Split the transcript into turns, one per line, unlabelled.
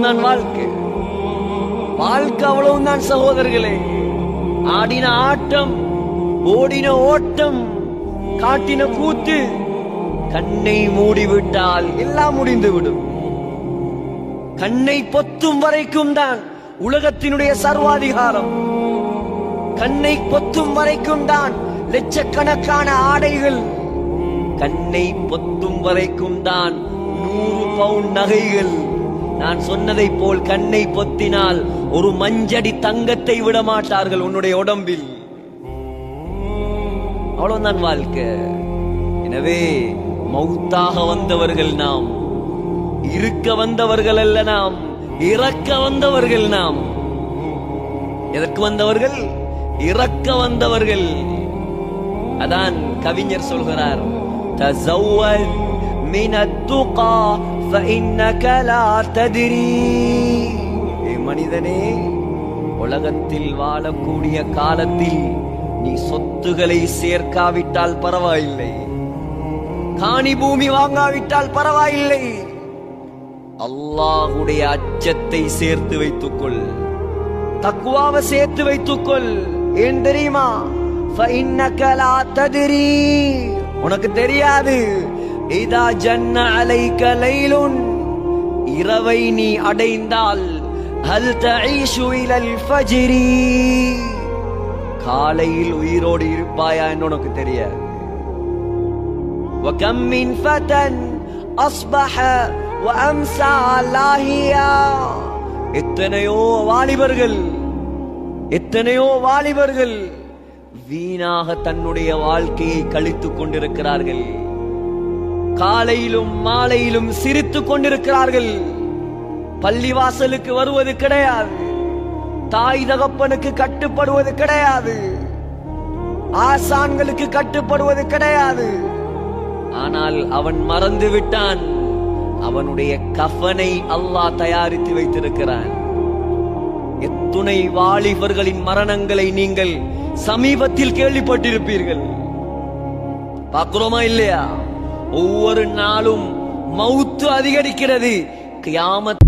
அவ்வளவுதான் வாழ்க்கை. வாழ்க்கை அவ்வளவுதான் சகோதரர்களே. ஆடின ஆட்டம், ஓடின ஓட்டம், காட்டின கூத்து, கண்ணை மூடிவிட்டால் எல்லாம் முடிந்துவிடும். கண்ணை பொத்தும் வரைக்கும் தான் உலகத்தினுடைய சர்வாதிகாரம். கண்ணை பொத்தும் வரைக்கும் தான் லட்சக்கணக்கான ஆடைகள். கண்ணை பொத்தும் வரைக்கும் தான் 100 பவுண்ட் நகைகள். நான் சொன்னதை போல் கண்ணை பொத்தினால் ஒரு மஞ்சடி தங்கத்தை விட மாட்டார்கள் உன்னுடைய உடம்பில். அவ்வளவுதான் வாழ்க்கை. எனவே மௌத்தாக வந்தவர்கள் நாம், இருக்க வந்தவர்கள் அல்ல, நாம் இறக்க வந்தவர்கள். நாம் எதற்கு வந்தவர்கள்? இறக்க வந்தவர்கள். அதான் கவிஞர் சொல்கிறார், தஸவ்வத் மினத் துகா ஃபஇன்னக லா தத்ரி. மனிதனே, உலகத்தில் வாழக்கூடிய காலத்தில் நீ சொத்துக்களை சேர்க்காவிட்டால் பரவாயில்லை, காணி பூமி வாங்காவிட்டால் பரவாயில்லை, அல்லாஹ்வுடைய அச்சத்தை சேர்த்து வைத்துக்கொள், தக்வாவை சேர்த்து வைத்துக்கொள். ஏன் தெரியுமா? فإنك لا تدري, உனக்கு தெரியாது. இதா ஜன்ன அலைக லைலுன், இரவை நீ அடைந்தால் ஹல் தஈஷு இலல் ஃபஜ்ரி, காலையில் உயிரோடு இருப்பாயா என்று உனக்கு தெரியாது. وكم من فتى أصبح وأمسى لاهيا, எத்தனையோ வாலிபர்கள் வீணாக தன்னுடைய வாழ்க்கையை கழித்துக் கொண்டிருக்கிறார்கள். காலையிலும் மாலையிலும் சிரித்துக் கொண்டிருக்கிறார்கள். பள்ளிவாசலுக்கு வருவது கிடையாது, தாய் தகப்பனுக்கு கட்டுப்படுவது கிடையாது, ஆசான்களுக்கு கட்டுப்படுவது கிடையாது. ஆனால் அவன் மறந்து விட்டான், அவனுடைய கஃனை அல்லாஹ் தயாரித்து வைத்திருக்கிறான். எத்துணை வாலிபர்களின் மரணங்களை நீங்கள் சமீபத்தில் கேள்விப்பட்டிருப்பீர்கள். பார்க்கிறோமா இல்லையா? ஒவ்வொரு நாளும் மௌத்து அதிகரிக்கிறது. கியாமத்